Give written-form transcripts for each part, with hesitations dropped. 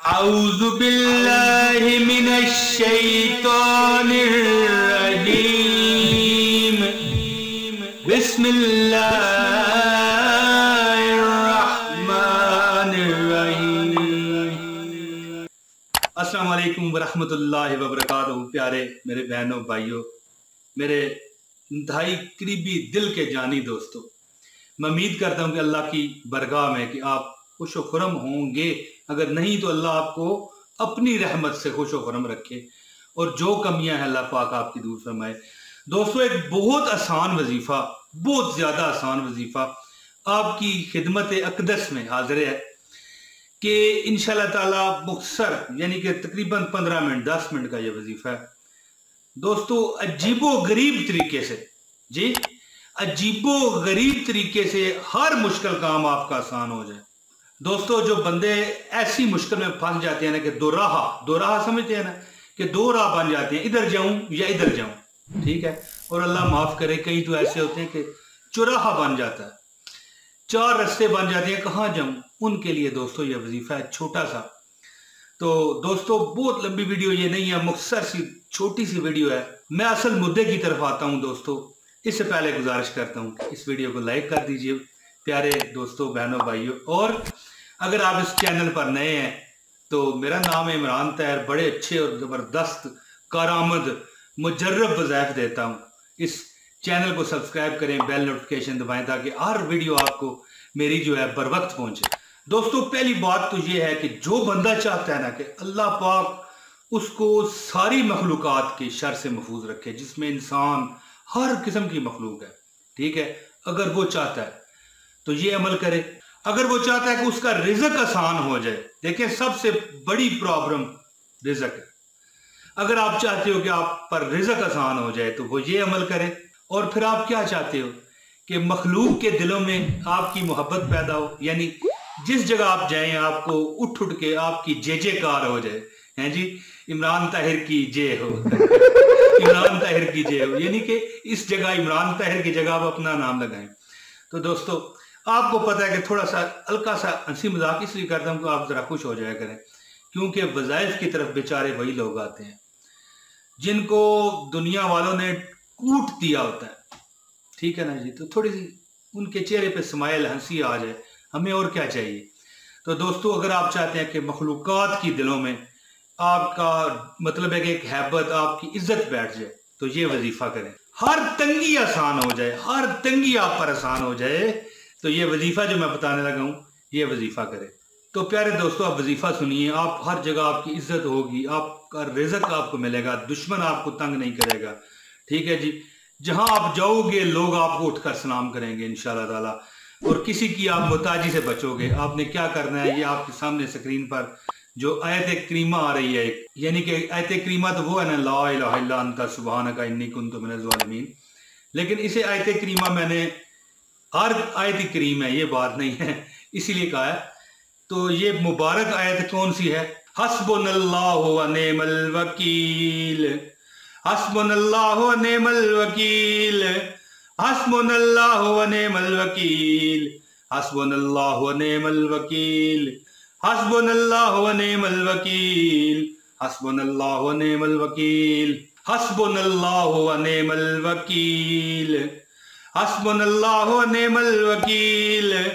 औज़ु बिल्लाहि मिनश शैतानिर रजीम। बिस्मिल्लाहिर रहमानिर रहीम। अस्सलाम वालेकुम वरहमतुल्लाहि वबरकातुहू। प्यारे मेरे बहनों भाइयों, मेरे इंतहाई करीबी दिल के जानी दोस्तों, मैं उम्मीद करता हूँ कि अल्लाह की बरगाह में कि आप खुश व खुरम होंगे। अगर नहीं तो अल्लाह आपको अपनी रहमत से खुश व खुरम रखे और जो कमियां हैं अल्लाह पाक आपकी दूर फरमाए। दोस्तों, एक बहुत आसान वजीफा, बहुत ज्यादा आसान वजीफा आपकी खिदमत अकदस में हाजिर है कि इंशाल्लाह ताला मुख्तसर यानी कि तकरीबन 15 मिनट 10 मिनट का ये वजीफा है दोस्तों। अजीबो गरीब तरीके से, जी अजीबो गरीब तरीके से हर मुश्किल काम आपका आसान हो जाए। दोस्तों, जो बंदे ऐसी मुश्किल में फंस जाते हैं ना कि दो राह समझते हैं ना कि दो राह बन जाते हैं, इधर जाऊं या इधर जाऊं, ठीक है। और अल्लाह माफ करे, कई तो ऐसे होते हैं कि चौराहा बन जाता है, चार रास्ते बन जाते हैं, कहाँ जाऊं। उनके लिए दोस्तों ये वजीफा है छोटा सा। तो दोस्तों, बहुत लंबी वीडियो ये नहीं है, मुख्तसर सी छोटी सी वीडियो है। मैं असल मुद्दे की तरफ आता हूं दोस्तों। इससे पहले गुजारिश करता हूं कि इस वीडियो को लाइक कर दीजिए प्यारे दोस्तों, बहनों, भाइयों। और अगर आप इस चैनल पर नए हैं तो मेरा नाम है इमरान ताहिर। बड़े अच्छे और ज़बरदस्त कारामद मुजर्रब वज़ाइफ देता हूँ। इस चैनल को सब्सक्राइब करें, बेल नोटिफिकेशन दबाएं ताकि हर वीडियो आपको मेरी जो है बर वक्त पहुँचे। दोस्तों, पहली बात तो ये है कि जो बंदा चाहता है ना कि अल्लाह पाक उसको सारी मखलूक़ात के शर से महफूज रखे, जिसमें इंसान हर किस्म की मखलूक है, ठीक है। अगर वो चाहता है तो ये अमल करे। अगर वो चाहता है कि उसका रिज़्क आसान हो जाए, देखिए सबसे बड़ी प्रॉब्लम रिज़्क है। अगर आप चाहते हो कि आप पर रिज़्क आसान हो जाए तो वो ये अमल करे। और फिर आप क्या चाहते हो कि मखलूक के दिलों में आपकी मोहब्बत पैदा हो, यानी जिस जगह आप जाएं आपको उठ उठ के आपकी जय जयकार हो जाए, हैं जी, इमरान ताहिर की जय हो इमरान ताहिर की जय हो, यानी कि इस जगह इमरान ताहिर की जगह आप अपना नाम लगाएं। तो दोस्तों, आपको पता है कि थोड़ा सा हल्का सा हंसी मजाक इसलिए करता हूं कि आप जरा खुश हो जाया करें, क्योंकि वज़ाइफ की तरफ बेचारे वही लोग आते हैं जिनको दुनिया वालों ने कूट दिया होता है, ठीक है ना जी। तो थोड़ी सी उनके चेहरे पे स्माइल, हंसी आ जाए, हमें और क्या चाहिए। तो दोस्तों, अगर आप चाहते हैं कि मखलूक़ात की दिलों में आपका मतलब है कि एक हैबत, आपकी इज्जत बैठ जाए, तो ये वजीफा करें। हर तंगी आसान हो जाए, हर तंगी आप पर आसान हो जाए, तो ये वजीफा जो मैं बताने लगा हूं, ये वजीफा करें। तो प्यारे दोस्तों, आप वजीफा सुनिए, आप हर जगह आपकी इज्जत होगी, आपका रिज़्क आपको मिलेगा, दुश्मन आपको तंग नहीं करेगा, ठीक है जी। जहां आप जाओगे लोग आपको उठकर सलाम करेंगे इंशाल्लाह ताला, और किसी की आप मोहताजी से बचोगे। आपने क्या करना है, ये आपके सामने स्क्रीन पर जो आयत करीमा आ रही है, यानी कि आयत करीमा तो वो है ना, ला इलाहा इल्ला अंता सुब्हानका इन्नी कुन्तु मिनज़ ज़ालिमीन। लेकिन इसे आयत करीमा मैंने हर आयत करीम है, ये बात नहीं है, इसीलिए कहा है। तो ये मुबारक आयत कौन सी है? हस्बुनल्लाहु व निअमल वकील, हस्बुनल्लाहु व निअमल वकील, हस्बुनल्लाहु व निअमल वकील, हस्बुनल्लाहु व निअमल वकील, हस्बुनल्लाहु व निअमल वकील, हस्बुनल्लाहु व निअमल वकील, हस्बुनल्लाहु व निअमल वकील, हस्बुनल्लाहु व निअमल वकील,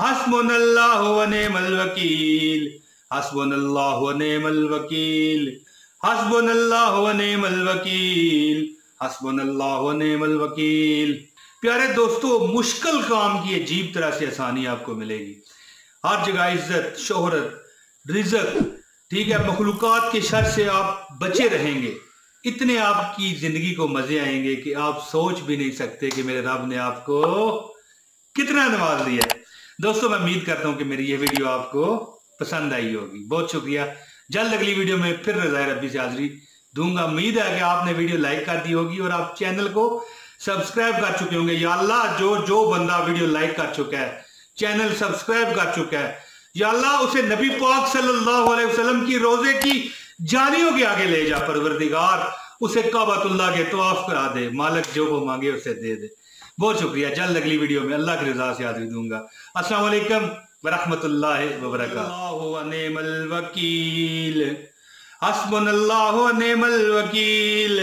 हस्बुनल्लाहु व निअमल वकील, हस्बुनल्लाहु व निअमल वकील, हस्बुनल्लाहु व निअमल वकील, हस्बुनल्लाहु व निअमल वकील। प्यारे दोस्तों, मुश्किल काम की अजीब तरह से आसानी आपको मिलेगी। हर जगह इज्जत, शोहरत, रिज़्क, ठीक है, मखलूक़ात के शर से आप बचे रहेंगे। इतने आपकी जिंदगी को मजे आएंगे कि आप सोच भी नहीं सकते कि मेरे रब ने आपको कितना नवाज दिया है। दोस्तों, मैं उम्मीद करता हूं कि मेरी ये वीडियो आपको पसंद आई होगी। बहुत शुक्रिया। जल्द अगली वीडियो में फिर रज़ाए रब्बी से हाजिरी दूंगा। उम्मीद है कि आपने वीडियो लाइक कर दी होगी और आप चैनल को सब्सक्राइब कर चुके होंगे। या अल्लाह, जो बंदा वीडियो लाइक कर चुका है, चैनल सब्सक्राइब कर चुका है, या अल्लाह उसे नबी पाक सल्लल्लाहु अलैहि वसल्लम की रोजे की जानियों के आगे ले जा। परवरदिगार उसे काबतुल्लाह के तवाफ करा दे, मालिक जो वो मांगे उसे दे दे। बहुत शुक्रिया। जल्द अगली वीडियो में अल्लाह की रजा से हाजिरी दूंगा। अस्सलाम वालेकुम। व रहमतुल्लाहि व बरकातुहू व निअमल वकील। हस्बुनल्लाहु व निअमल वकील।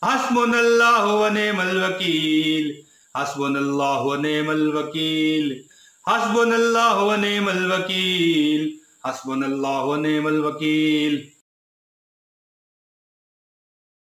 हस्बुनल्लाहु व निअमल वकील। हस्बुनल्लाहु व निअमल वकील। हस्बुनल्लाहु व निअमल वकील। हस्बुनल्लाहु व निअमल वकील।